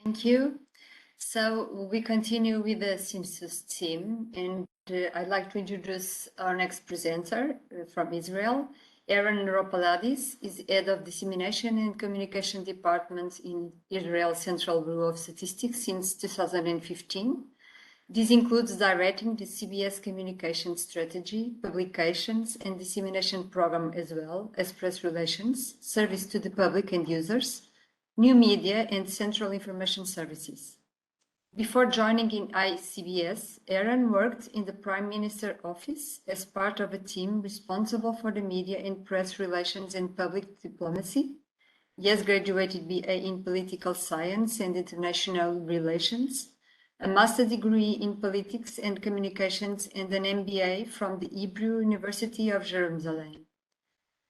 Thank you. So we continue with the Census team, and I'd like to introduce our next presenter from Israel. Eran Ropalidis is head of Dissemination and Communication Department in Israel Central Bureau of Statistics since 2015. This includes directing the CBS communication strategy, publications, and dissemination program, as well as press relations, service to the public and users, new media, and central information services. Before joining in ICBS, Eran worked in the Prime Minister's office as part of a team responsible for the media and press relations and public diplomacy. He has graduated BA in Political Science and International Relations, a master's degree in Politics and Communications, and an MBA from the Hebrew University of Jerusalem.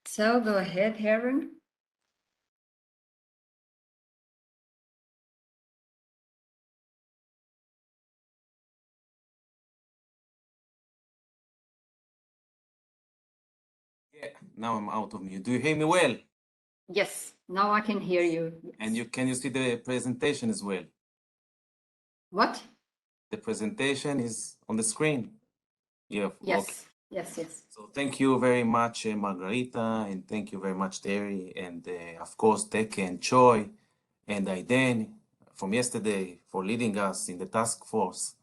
So go ahead, Eran. Yeah, now I'm out of mute. Do you hear me well? Yes, now I can hear you. Yes. And can you see the presentation as well? What? The presentation is on the screen. Yeah. Yes. Okay. Yes. So thank you very much, Margarita, and thank you very much, Terry, and of course, Teke and Choi, and Aiden from yesterday for leading us in the task force.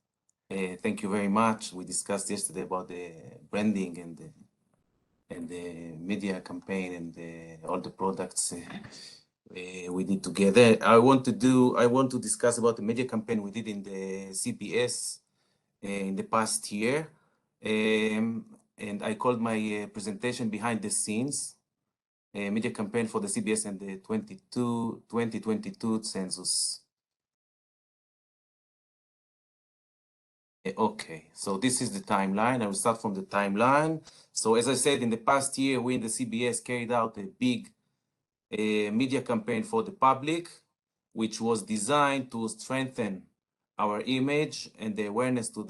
Thank you very much. We discussed yesterday about the branding and the media campaign and all the products we did together. I want to discuss about the media campaign we did in the CBS in the past year. And I called my presentation Behind the Scenes, media campaign for the CBS and the 2022 census. Okay, so this is the timeline. I will start from the timeline. So as I said, in the past year, we in the CBS carried out a big media campaign for the public, which was designed to strengthen our image and the awareness to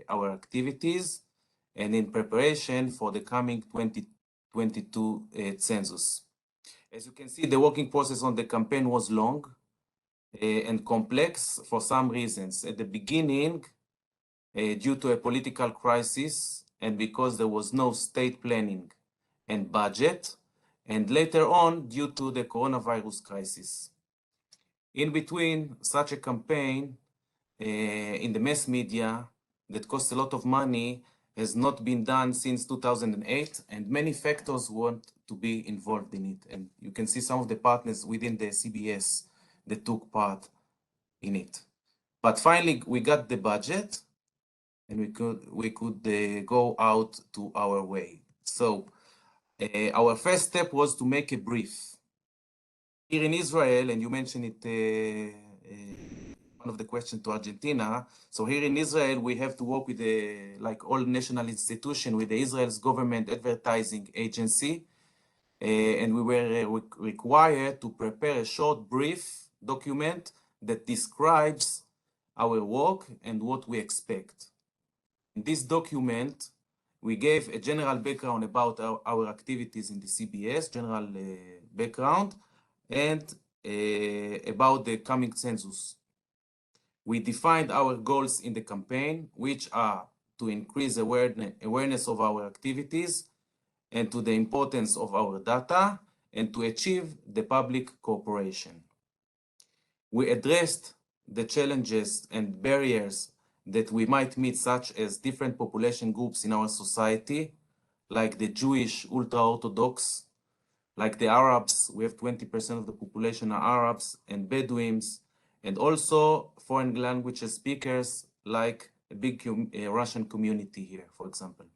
our activities, and in preparation for the coming 2022 census. As you can see, the working process on the campaign was long and complex for some reasons. At the beginning, due to a political crisis and because there was no state planning and budget, and later on due to the coronavirus crisis. In between, such a campaign in the mass media that costs a lot of money has not been done since 2008, and many factors want to be involved in it. And you can see some of the partners within the CBS that took part in it. But finally, we got the budget, and we could go out to our way. So our first step was to make a brief. Here in Israel, and you mentioned it, one of the questions to Argentina. So here in Israel, we have to work with like all national institution, with the Israel's government advertising agency. And we were required to prepare a short brief document that describes our work and what we expect. In this document, we gave a general background about our activities in the CBS, general background, and about the coming census. We defined our goals in the campaign, which are to increase awareness of our activities and to the importance of our data, and to achieve the public cooperation. We addressed the challenges and barriers that we might meet, such as different population groups in our society, like the Jewish ultra-Orthodox, like the Arabs. We have 20% of the population are Arabs, and Bedouins, and also foreign languages speakers, like a big Russian community here, for example.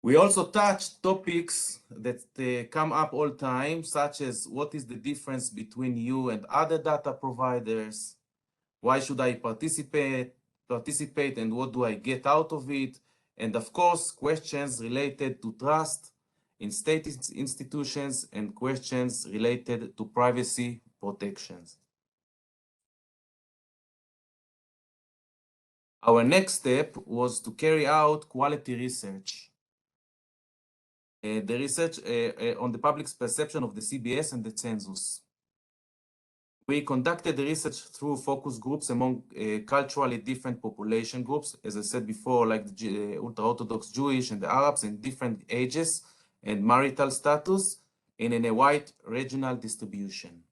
We also touched topics that come up all time, such as what is the difference between you and other data providers? Why should I participate, and what do I get out of it? And of course, questions related to trust in state institutions and questions related to privacy protections. Our next step was to carry out quality research. The research on the public's perception of the CBS and the census. We conducted the research through focus groups among culturally different population groups, as I said before, like the ultra-Orthodox Jewish and the Arabs in different ages and marital status, and in a wide regional distribution.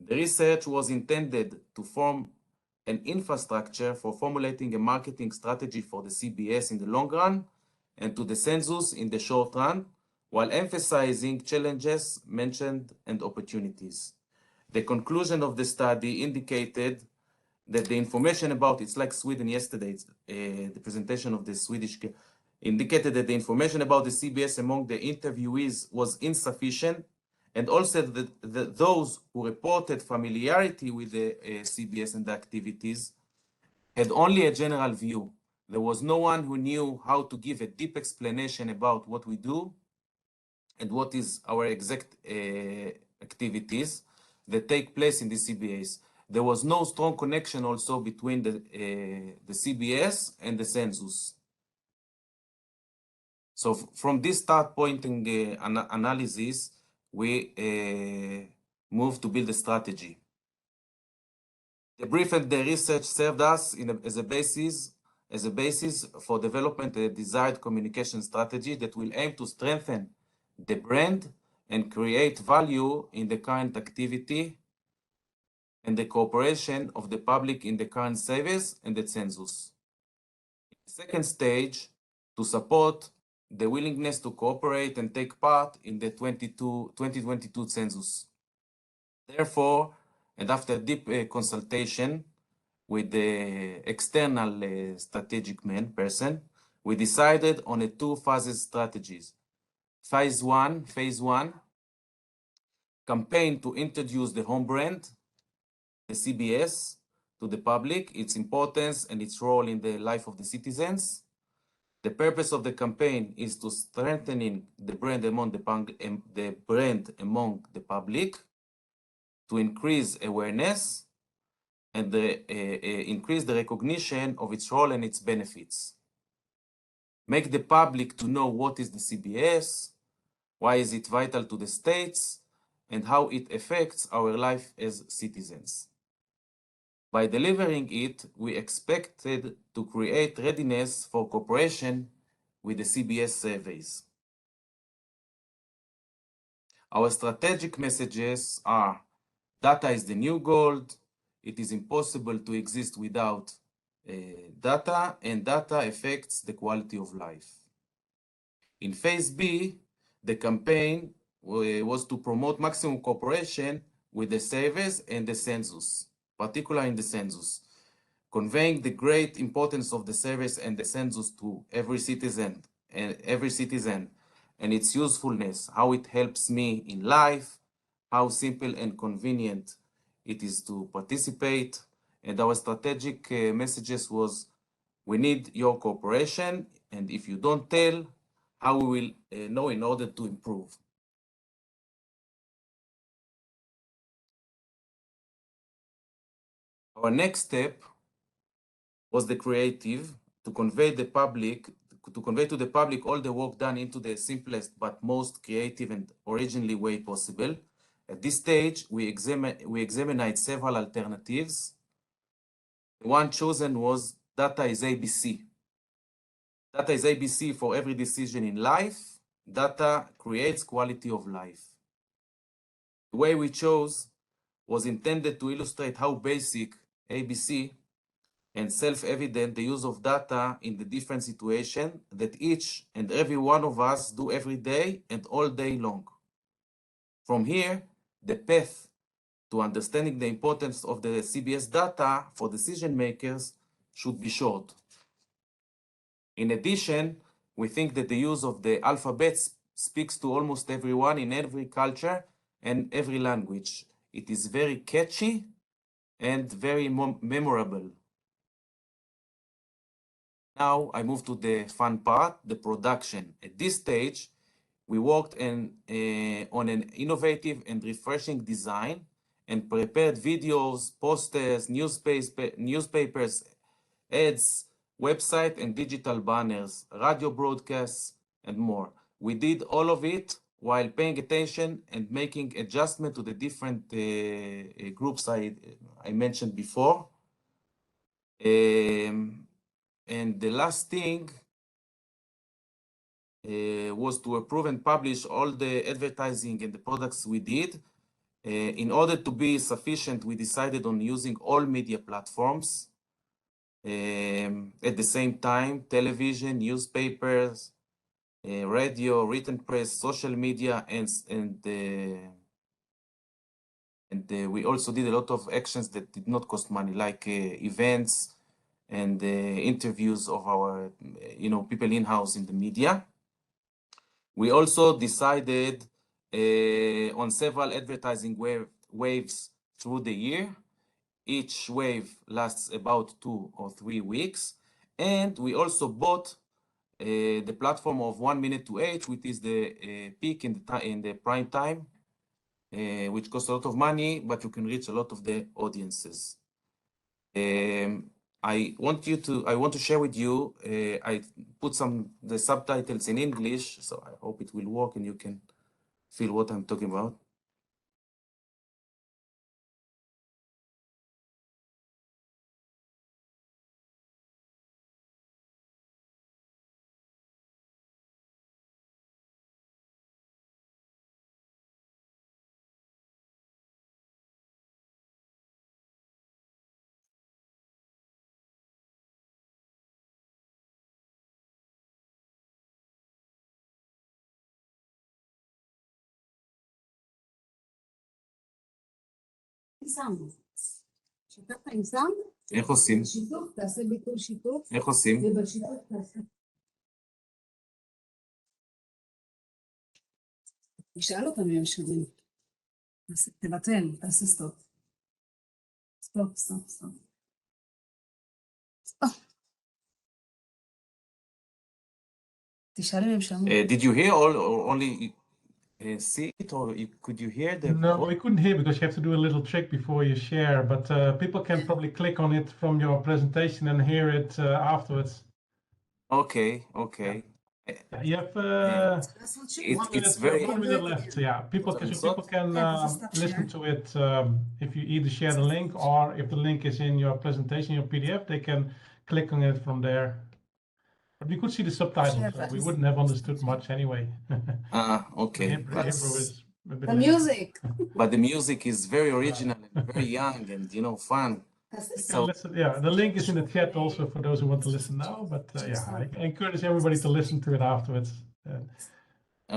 The research was intended to form an infrastructure for formulating a marketing strategy for the CBS in the long run and to the census in the short run, while emphasizing challenges mentioned and opportunities. The conclusion of the study indicated that the information about, it's like Sweden yesterday, the presentation of the Swedish, indicated that the information about the CBS among the interviewees was insufficient, and also that those who reported familiarity with the CBS and the activities had only a general view. There was no one who knew how to give a deep explanation about what we do and what is our exact activities that take place in the CBS. There was no strong connection also between the CBS and the census. So from this start pointing analysis, we moved to build a strategy. The brief and the research served us as a basis for development a desired communication strategy that will aim to strengthen the brand and create value in the current activity and the cooperation of the public in the current service and the census. The second stage, to support the willingness to cooperate and take part in the 2022 census. Therefore, and after deep consultation with the external strategic person, we decided on a two-phase strategies. Phase one, campaign to introduce the home brand, the CBS, to the public, its importance and its role in the life of the citizens. The purpose of the campaign is to strengthening the brand among the public, to increase awareness, and increase the recognition of its role and its benefits. Make the public to know what is the CBS, why is it vital to the states, and how it affects our life as citizens. By delivering it, we expected to create readiness for cooperation with the CBS surveys. Our strategic messages are: data is the new gold, it is impossible to exist without data, and data affects the quality of life. In phase B, the campaign was to promote maximum cooperation with the surveys and the census, particularly in the census, conveying the great importance of the surveys and the census to every citizen and its usefulness, how it helps me in life, how simple and convenient it is to participate. And our strategic messages was, we need your cooperation, and if you don't tell, how we will know in order to improve. Our next step was the creative, to convey to the public all the work done into the simplest but most creative and originally way possible. At this stage, we examined several alternatives. The one chosen was data is ABC. Data is ABC for every decision in life. Data creates quality of life. The way we chose was intended to illustrate how basic ABC and self-evident the use of data in the different situations that each and every one of us do every day and all day long. From here, the path to understanding the importance of the CBS data for decision makers should be short. In addition, we think that the use of the alphabet speaks to almost everyone in every culture and every language. It is very catchy and very memorable. Now I move to the fun part, the production. At this stage, we worked on an innovative and refreshing design and prepared videos, posters, newspapers, ads, website and digital banners, radio broadcasts, and more. We did all of it while paying attention and making adjustment to the different groups I mentioned before. And the last thing was to approve and publish all the advertising and the products we did. In order to be sufficient, we decided on using all media platforms at the same time: television, newspapers, radio, written press, social media, and we also did a lot of actions that did not cost money, like events and interviews of our, people in-house in the media. We also decided on several advertising waves through the year. Each wave lasts about 2 or 3 weeks. And we also bought the platform of 1 minute to 8, which is the peak in the prime time, which costs a lot of money, but you can reach a lot of the audiences. I want to share with you, I put the subtitles in English, so I hope it will work and you can feel what I'm talking about. שיתוף עם סאונד? איך עושים? שיתוף, תעשה ביטול שיתוף. איך עושים? ובשיתוף תעשה. תשאל אותם אם הם שומעים. תבטל, תעשה סטופ. סטופ. תשאל אם הם שמעו. Did you hear or only see it, or could you hear the No, we couldn't hear because you have to do a little trick before you share, but people can probably click on it from your presentation and hear it afterwards. Okay. You have It's very 1 minute left. Yeah, people can listen to it if you either share the link, or if the link is in your presentation, your PDF, they can click on it from there. But we could see the subtitles, so we wouldn't have understood much anyway. Okay. Hebrew is a bit The music. But the music is very original and very young and fun. So, yeah, the link is in the chat also for those who want to listen now. But I encourage everybody to listen to it afterwards.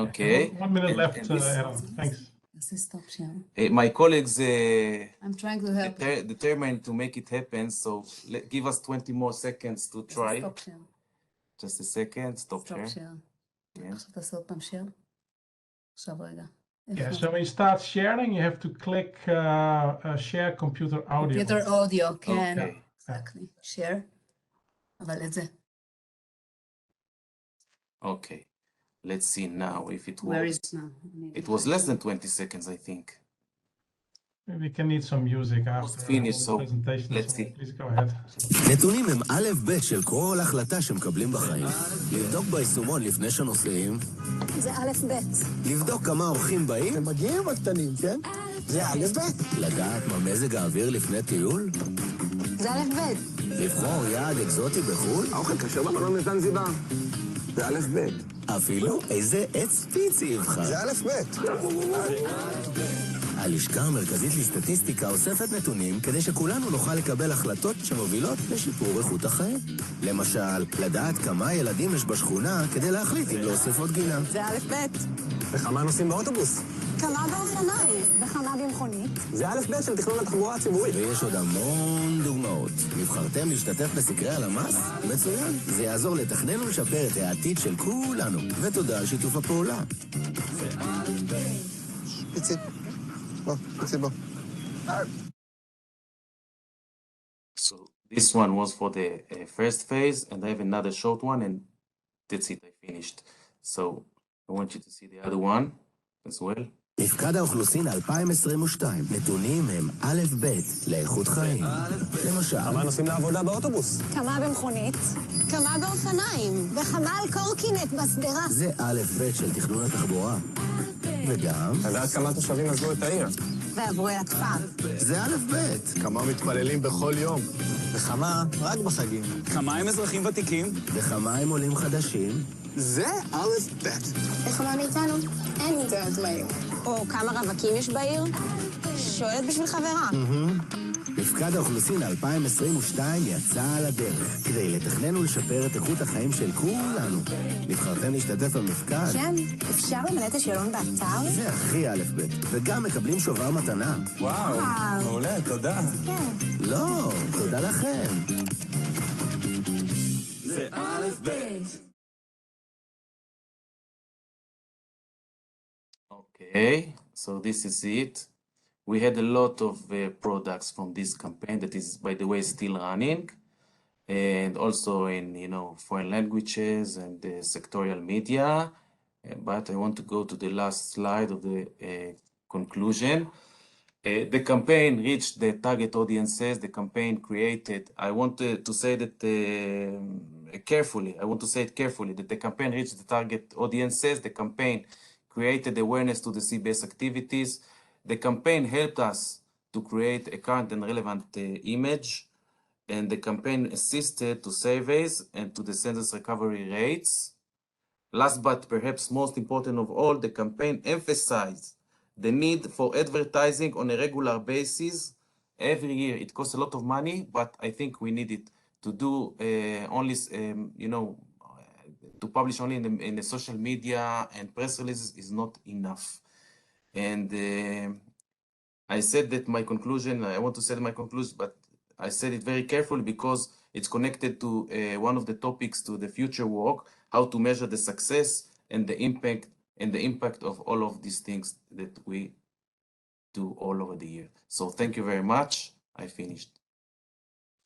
Okay. 1 minute left, Eran. Thanks. My colleagues I'm trying to help. determined to make it happen, so give us 20 more seconds to try. Stop share. Just a second. Stop share. Yeah. עכשיו תעשה עוד פעם share. עכשיו רגע. Yeah, so when you start sharing, you have to click share computer audio. Computer audio, כן. Okay. Exactly. Share. אבל את זה. Okay. Let's see now if it Where works. is now? It was less than 20 seconds, I think. We can need some music after finished, all so the presentation. let's see. Please go ahead. נתונים הם א' ב' של כל החלטה שמקבלים בחיים. לבדוק ביישומון לפני שנוסעים. זה א' ב'. לבדוק כמה אורחים באים. הם מגיעים בקטנים, כן? זה א' ב'. לדעת מה מזג האוויר לפני טיול. זה א' ב'. לבחור יעד אקזוטי בחו"ל. האוכל כשר במלון מזנזיבר. זה א' ב'. אפילו איזה עץ פיצי יבחר. זה א' ב'. הלשכה המרכזית לסטטיסטיקה אוספת נתונים כדי שכולנו נוכל לקבל החלטות שמובילות לשיפור איכות החיים. למשל, לדעת כמה ילדים יש בשכונה כדי להחליט אם להוסיף עוד גינה. זה א' ב'. וכמה נוסעים באוטובוס. כמה באופניים וכמה במכונית. זה א' ב' של תכנון התחבורה הציבורית. ויש עוד המון דוגמאות. נבחרתם להשתתף בסקרי הלמ"ס? מצוין. זה יעזור לתכנן ולשפר את העתיד של כולנו. ותודה על שיתוף הפעולה. פיצי. בוא. So this one was for the first phase, and I have another short one, and that's it. I finished. So I want you to see the other one as well. מפקד האוכלוסין 2022. נתונים הם א' ב' לאיכות חיים. למשל, כמה נוסעים לעבודה באוטובוס. כמה במכונית. כמה באופניים. וכמה על קורקינט בשדרה. זה א' ב' של תכנון התחבורה. וגם... לדעת כמה תושבים עזבו את העיר. ועברו אל הכפר. זה א' ב'. כמה מתפללים בכל יום. וכמה רק בחגים. כמה הם אזרחים ותיקים. וכמה הם עולים חדשים. זה א' ב'. וכמה מאיתנו אין אינטרנט מהיר. או כמה רווקים יש בעיר? שואלת בשביל חברה. מפקד האוכלוסין 2022 יצא על הדרך כדי לתכנן ולשפר את איכות החיים של כולנו. נבחרתם להשתתף במפקד? כן, אפשר למלא את השאלון באתר? זה הכי א' ב', וגם מקבלים שובר מתנה. וואו, מעולה, תודה. לא, תודה לכם. זה א' ב'. Okay, so this is it. We had a lot of products from this campaign that is, by the way, still running, and also in, you know, foreign languages and sectorial media. But I want to go to the last slide of the conclusion. The campaign reached the target audiences. The campaign created, I want to say that carefully, I want to say it carefully, that the campaign reached the target audiences. The campaign created awareness to the CBS activities. The campaign helped us to create a current and relevant image, and the campaign assisted to surveys and to the census recovery rates. Last but perhaps most important of all, the campaign emphasized the need for advertising on a regular basis every year. It costs a lot of money, but I think we need it to do only, you know, to publish only in the social media and press releases is not enough. And I said that my conclusion, I want to say my conclusion, but I said it very carefully because it's connected to one of the topics to the future work, how to measure the success and the impact of all of these things that we do all over the year. So thank you very much. I finished.